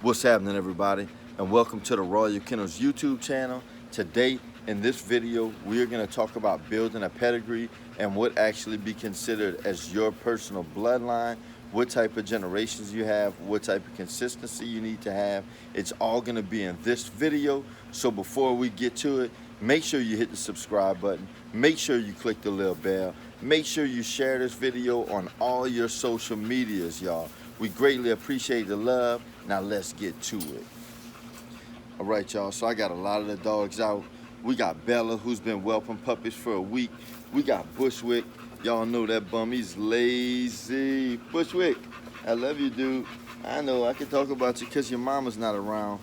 What's happening, everybody, and welcome to the Royal Kennels YouTube channel. Today in this video we are going to talk about building a pedigree and what actually be considered as your personal bloodline, what type of generations you have, what type of consistency you need to have. It's all going to be in this video. So before we get to it, make sure you hit the subscribe button, make sure you click the little bell, make sure you share this video on all your social medias, y'all. We greatly appreciate the love. Now let's get to it. All right, y'all, so I got a lot of the dogs out. We got Bella, who's been whelping puppies for a week. We got Bushwick. Y'all know that bum, he's lazy. Bushwick, I love you, dude. I know, I can talk about you because your mama's not around.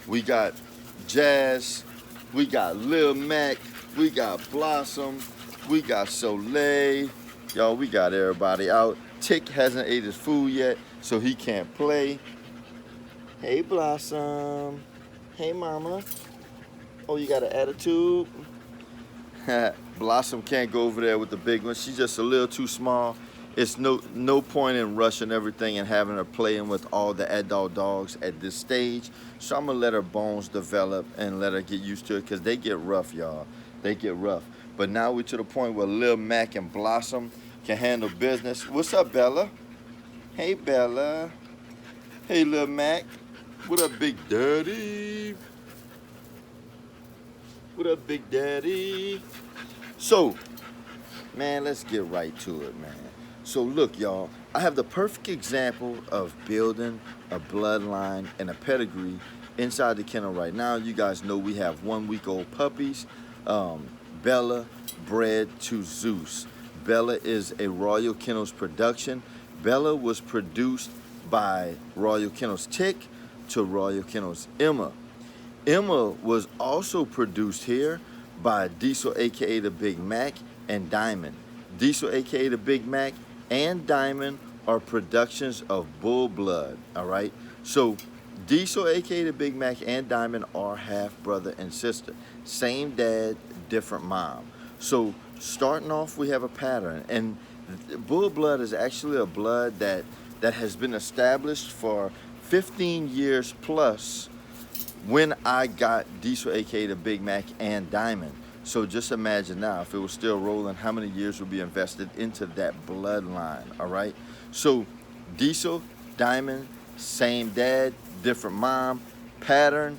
We got Jazz. We got Lil Mac. We got Blossom. We got Soleil. Y'all, we got everybody out. Tick hasn't ate his food yet, so he can't play. Hey, Blossom. Hey, Mama. Oh, you got an attitude? Blossom can't go over there with the big one. She's just a little too small. It's no point in rushing everything and having her playing with all the adult dogs at this stage. So I'm gonna let her bones develop and let her get used to it, because they get rough, y'all. They get rough. But now we're to the point where Lil Mac and Blossom can handle business. What's up, Bella? Hey, Bella. Hey, Lil Mac. What up, Big Daddy? What up, Big Daddy? So, man, let's get right to it, man. So look, y'all, I have the perfect example of building a bloodline and a pedigree inside the kennel right now. You guys know we have 1-week-old puppies. Bella bred to Zeus. Bella is a Royal Kennels production. Bella was produced by Royal Kennels Tick to Royal Kennels Emma. Emma was also produced here by Diesel, aka the Big Mac, and Diamond. Diesel, aka the Big Mac, and Diamond are productions of Bull Blood, all right? So Diesel, aka the Big Mac, and Diamond are half brother and sister. Same dad, different mom. So starting off, we have a pattern, and Bull Blood is actually a blood that has been established for 15 years plus when I got Diesel, aka the Big Mac, and Diamond. So just imagine now, if it was still rolling, how many years would be invested into that bloodline, all right? So Diesel, Diamond, same dad, different mom, pattern,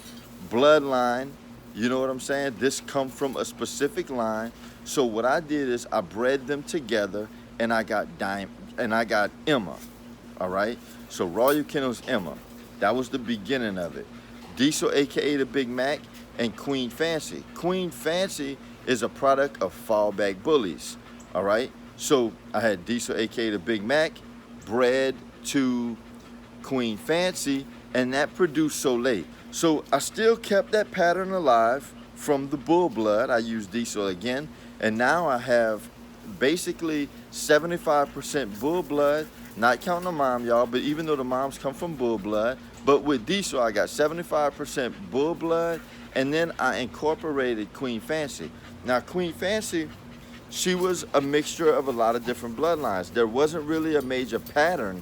bloodline, you know what I'm saying? This come from a specific line. So what I did is I bred them together, and I got Emma, all right? So Royal Kennels Emma, that was the beginning of it. Diesel, aka the Big Mac, and Queen Fancy. Queen Fancy is a product of Fallback Bullies, all right? So I had Diesel, aka the Big Mac, bred to Queen Fancy, and that produced Soleil. So I still kept that pattern alive from the Bull Blood. I used Diesel again, and now I have basically 75% Bull Blood, not counting the mom, y'all, but even though the moms come from Bull Blood, but with Diesel I got 75% Bull Blood, and then I incorporated Queen Fancy. Now Queen Fancy, she was a mixture of a lot of different bloodlines. There wasn't really a major pattern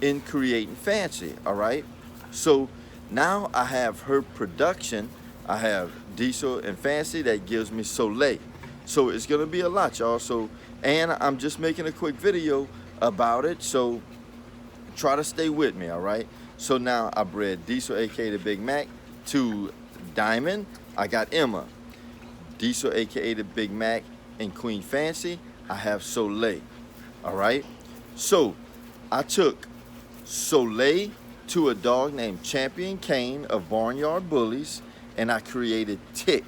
in creating Fancy, all right? So now I have her production. I have Diesel and Fancy that gives me Soleil. So it's gonna be a lot, y'all. So, and I'm just making a quick video about it, so try to stay with me, all right? So now I bred Diesel, aka the Big Mac, to Diamond. I got Emma. Diesel, aka the Big Mac, and Queen Fancy, I have Soleil, all right? So I took Soleil to a dog named Champion Kane of Barnyard Bullies, and I created Tick,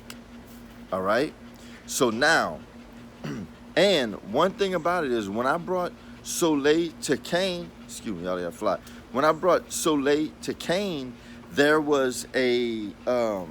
all right? So now, and one thing about it is when I brought Soleil to Kane, excuse me, y'all gotta fly. When I brought Soleil to Kane, there was a, I'm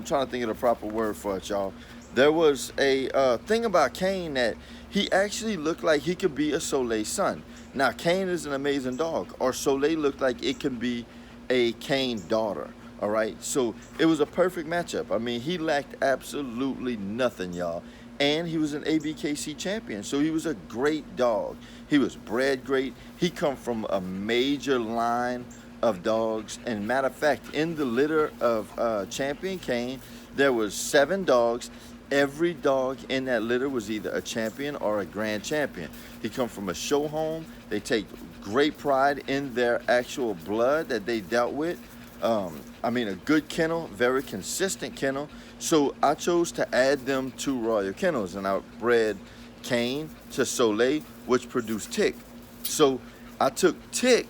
trying to think of the proper word for it, y'all. There was a thing about Kane that he actually looked like he could be a Soleil son. Now, Kane is an amazing dog, or Soleil looked like it can be a Kane daughter. All right, so it was a perfect matchup. I mean, he lacked absolutely nothing, y'all. and he was an ABKC champion. So he was a great dog. He was bred great. He come from a major line of dogs. And matter of fact, in the litter of Champion Kane, there was 7 dogs. Every dog in that litter was either a champion or a grand champion. He come from a show home. They take great pride in their actual blood that they dealt with. I mean, a good kennel, very consistent kennel. So I chose to add them to Royal Kennels, and I bred Kane to Soleil, which produced Tick. So I took Tick,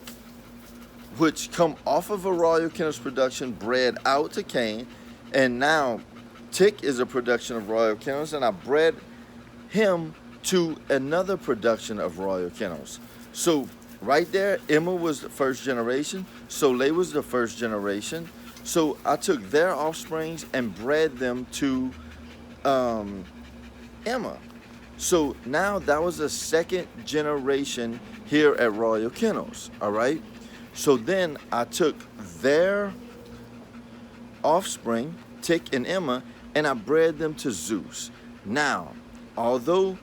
which come off of a Royal Kennels production, bred out to Kane, and now Tick is a production of Royal Kennels, and I bred him to another production of Royal Kennels. So right there, Emma was the first generation, Soleil was the first generation. So I took their offsprings and bred them to Emma. So now that was a second generation here at Royal Kennels, all right? So then I took their offspring, Tick and Emma, and I bred them to Zeus. Now, although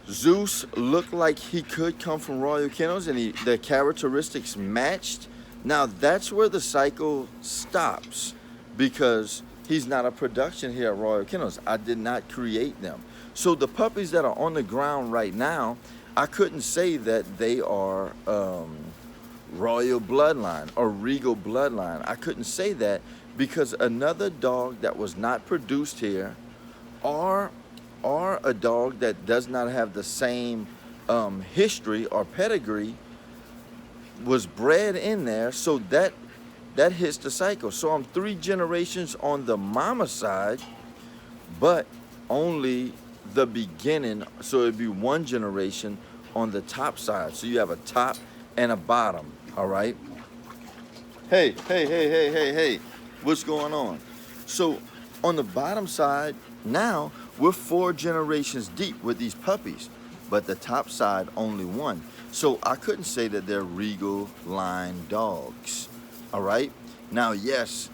Zeus looked like he could come from Royal Kennels and the characteristics matched, now that's where the cycle stops, because he's not a production here at Royal Kennels. I did not create them. So the puppies that are on the ground right now, I couldn't say that they are Royal Bloodline or Regal Bloodline. I couldn't say that because another dog that was not produced here, or a dog that does not have the same history or pedigree, was bred in there, so that hits the cycle. So I'm 3 generations on the mama side, but only the beginning. So it'd be 1 generation on the top side. So you have a top and a bottom. All right. Hey, what's going on? So on the bottom side, now we're 4 generations deep with these puppies, but the top side only 1. So I couldn't say that they're Regal line dogs, all right? Now, yes,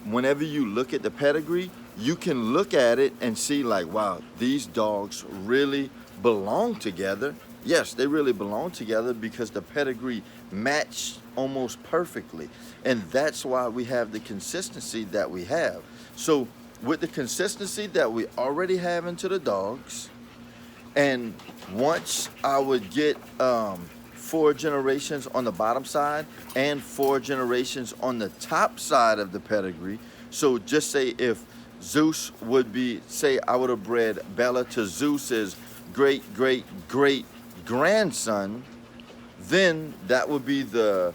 whenever you look at the pedigree, you can look at it and see like, wow, these dogs really belong together. Yes, they really belong together because the pedigree matched almost perfectly. And that's why we have the consistency that we have. So with the consistency that we already have into the dogs, and once I would get 4 generations on the bottom side and 4 generations on the top side of the pedigree. So just say if Zeus would be, say I would have bred Bella to Zeus's great grandson, then that would be the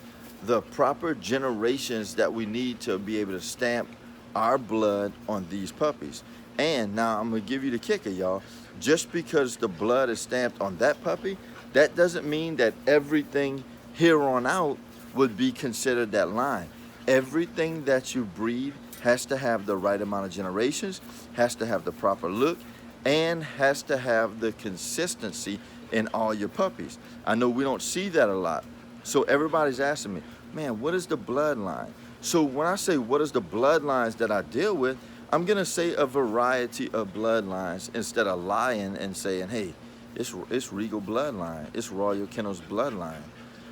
proper generations that we need to be able to stamp our blood on these puppies. And now I'm gonna give you the kicker, y'all. Just because the blood is stamped on that puppy, that doesn't mean that everything here on out would be considered that line. Everything that you breed has to have the right amount of generations, has to have the proper look, and has to have the consistency in all your puppies. I know we don't see that a lot. So everybody's asking me, man, what is the bloodline? So when I say what is the bloodlines that I deal with, I'm gonna say a variety of bloodlines instead of lying and saying, hey, it's Regal Bloodline, it's Royal Kennels Bloodline.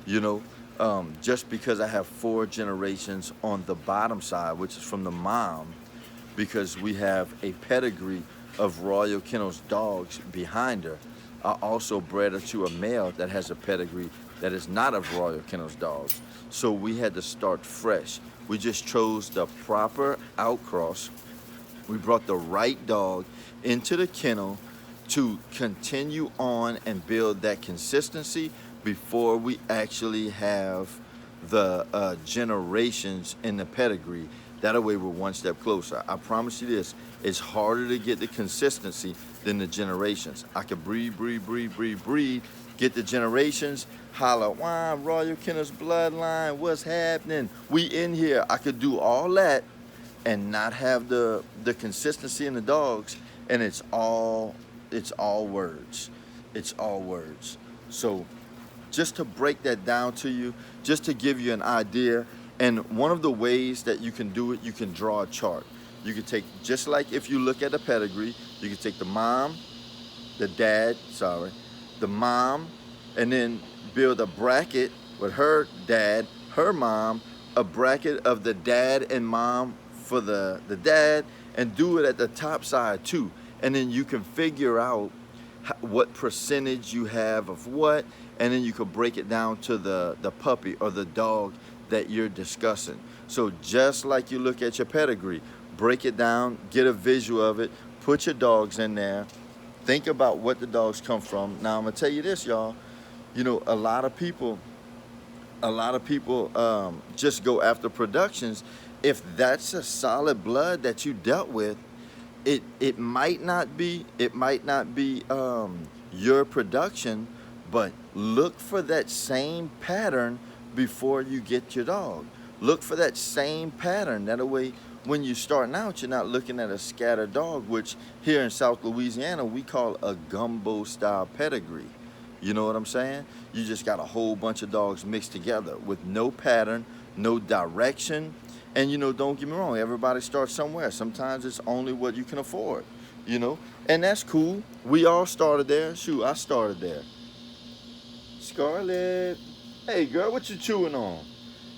You know, just because I have 4 generations on the bottom side, which is from the mom, because we have a pedigree of Royal Kennels dogs behind her. I also bred her to a male that has a pedigree that is not of Royal Kennels dogs. So we had to start fresh. We just chose the proper outcross. We brought the right dog into the kennel to continue on and build that consistency before we actually have the generations in the pedigree. That way we're 1 step closer. I promise you this, it's harder to get the consistency than the generations. I could breed, get the generations, holler, wow, Royal Kennels Bloodline, what's happening? We in here. I could do all that and not have the consistency in the dogs, and it's all words. It's all words. So just to break that down to you, just to give you an idea, and one of the ways that you can do it, you can draw a chart. You can take, just like if you look at a pedigree, you can take the mom, the dad, the mom, and then build a bracket with her dad, her mom, a bracket of the dad and mom for the dad, and do it at the top side too. And then you can figure out what percentage you have of what, and then you can break it down to the puppy or the dog that you're discussing. So just like you look at your pedigree, break it down, get a visual of it, put your dogs in there, think about what the dogs come from. Now I'm gonna tell you this, y'all. You know, a lot of people just go after productions. If that's a solid blood that you dealt with, it might not be your production, but look for that same pattern before you get your dog. Look for that same pattern. That way, when you're starting out, you're not looking at a scattered dog, which here in South Louisiana we call a gumbo style pedigree. You know what I'm saying? You just got a whole bunch of dogs mixed together with no pattern, no direction. And, you know, don't get me wrong, everybody starts somewhere. Sometimes it's only what you can afford, you know, and that's cool. We all started there. Shoot, I started there. Scarlett, hey girl, what you chewing on?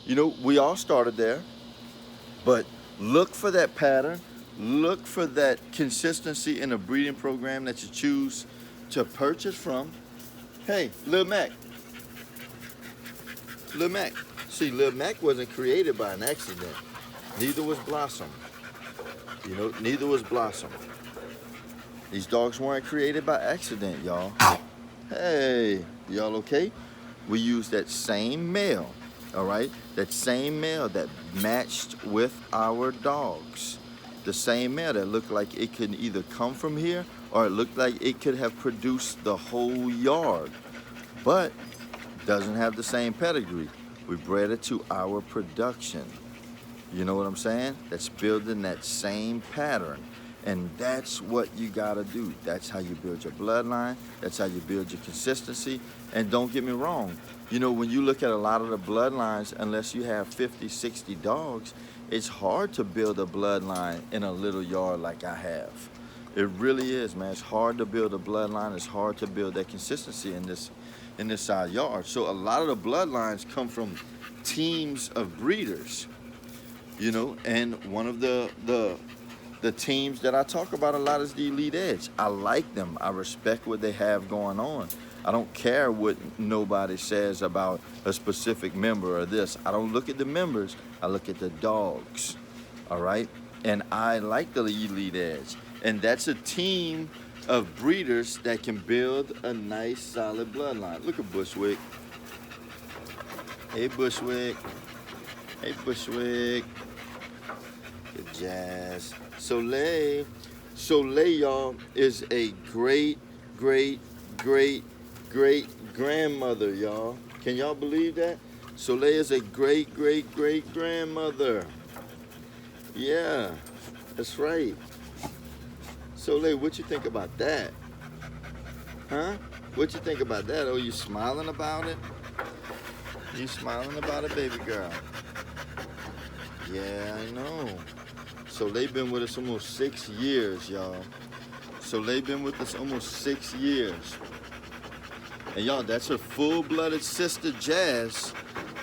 You know, we all started there, but look for that pattern. Look for that consistency in a breeding program that you choose to purchase from. Hey, Lil Mac. Lil Mac. See, Lil Mac wasn't created by an accident. Neither was Blossom. You know, neither was Blossom. These dogs weren't created by accident, y'all. Hey, y'all okay? We used that same male, all right? That same male that matched with our dogs. The same male that looked like it could either come from here or it looked like it could have produced the whole yard, but doesn't have the same pedigree. We bred it to our production. You know what I'm saying? That's building that same pattern. And that's what you gotta do. That's how you build your bloodline. That's how you build your consistency. And don't get me wrong, you know, when you look at a lot of the bloodlines, unless you have 50, 60 dogs, it's hard to build a bloodline in a little yard like I have. It really is, man. It's hard to build a bloodline. It's hard to build that consistency in this side yard. So a lot of the bloodlines come from teams of breeders, you know, and one of the teams that I talk about a lot is the Elite Edge. I like them. I respect what they have going on. I don't care what nobody says about a specific member or this. I don't look at the members. I look at the dogs, all right? And I like the Elite Edge. And that's a team of breeders that can build a nice, solid bloodline. Look at Bushwick. Hey, Bushwick. Hey, Bushwick. Good jazz. Soleil, y'all, is a great grandmother, y'all. Can y'all believe that? Soleil is a great grandmother. Yeah, that's right. Soleil, what you think about that? Huh? What you think about that? Oh, you smiling about it? You smiling about it, baby girl? Yeah, I know. So they've been with us almost 6 years, y'all. So they've been with us almost 6 years. And y'all, that's her full-blooded sister Jazz.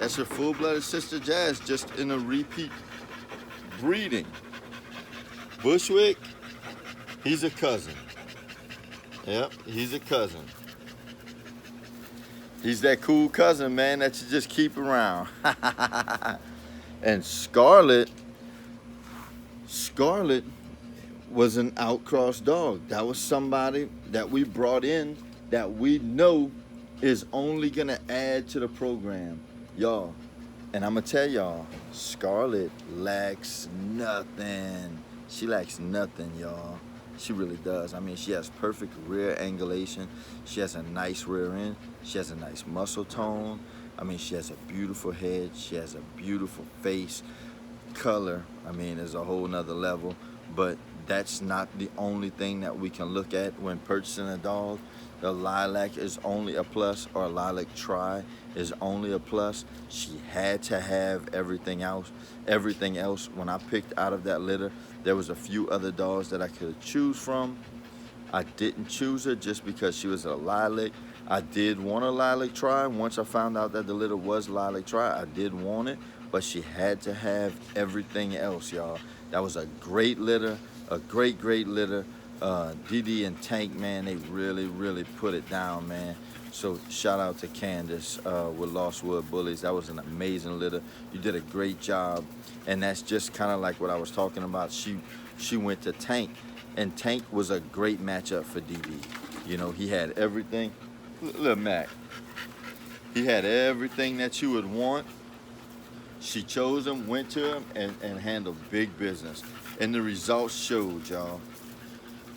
That's her full-blooded sister Jazz, just in a repeat breeding. Bushwick, he's a cousin. Yep, he's a cousin. He's that cool cousin, man, that you just keep around. And Scarlett was an outcross dog. That was somebody that we brought in that we know is only gonna add to the program, y'all. And I'm gonna tell y'all, Scarlett lacks nothing. She lacks nothing, y'all. She really does. I mean, she has perfect rear angulation. She has a nice rear end. She has a nice muscle tone. I mean, she has a beautiful head. She has a beautiful face. Color, I mean, is a whole nother level. But that's not the only thing that we can look at when purchasing a dog. The lilac is only a plus, or a lilac tri is only a plus. She had to have everything else. Everything else, when I picked out of that litter, There was a few other dogs that I could choose from. I didn't choose her just because she was a lilac. I did want a lilac tri. Once I found out that the litter was lilac tri, I did want it, but she had to have everything else, y'all. That was a great litter, a great litter. Dee and Tank, man, they really put it down, man. So shout out to Candace with Lostwood Bullies. That was an amazing litter. You did a great job. And that's just kind of like what I was talking about. She went to Tank, and Tank was a great matchup for Dee. You know, he had everything. Look, Mac. He had everything that you would want. She chose him, went to him, and handled big business. And the results showed, y'all.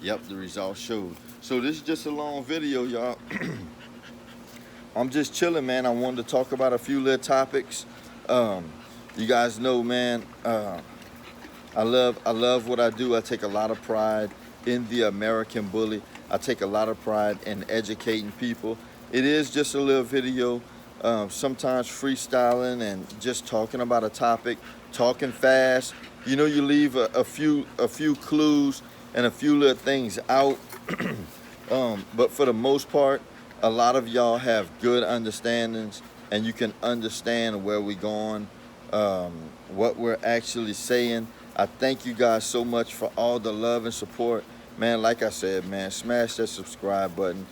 Yep, the results showed. So this is just a long video, y'all. I'm just chilling, man. I wanted to talk about a few little topics. You guys know, man, I love what I do. I take a lot of pride in the American Bully. I take a lot of pride in educating people. It is just a little video, sometimes freestyling and just talking about a topic, talking fast. You know, you leave a few clues and a few little things out. But for the most part, a lot of y'all have good understandings, and you can understand where we're going, what we're actually saying. I thank you guys so much for all the love and support. Man, like I said, man, smash that subscribe button.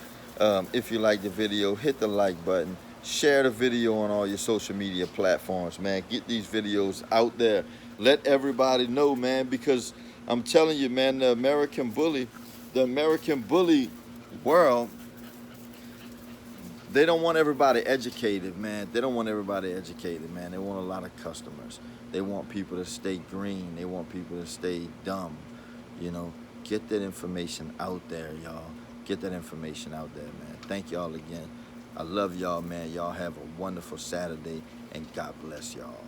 If you like the video, hit the like button. Share the video on all your social media platforms, man. Get these videos out there. Let everybody know, man, because I'm telling you, man, the American Bully world, they don't want everybody educated, man. They don't want everybody educated, man. They want a lot of customers. They want people to stay green. They want people to stay dumb. You know, get that information out there, y'all. Get that information out there, man. Thank y'all again. I love y'all, man. Y'all have a wonderful Saturday, and God bless y'all.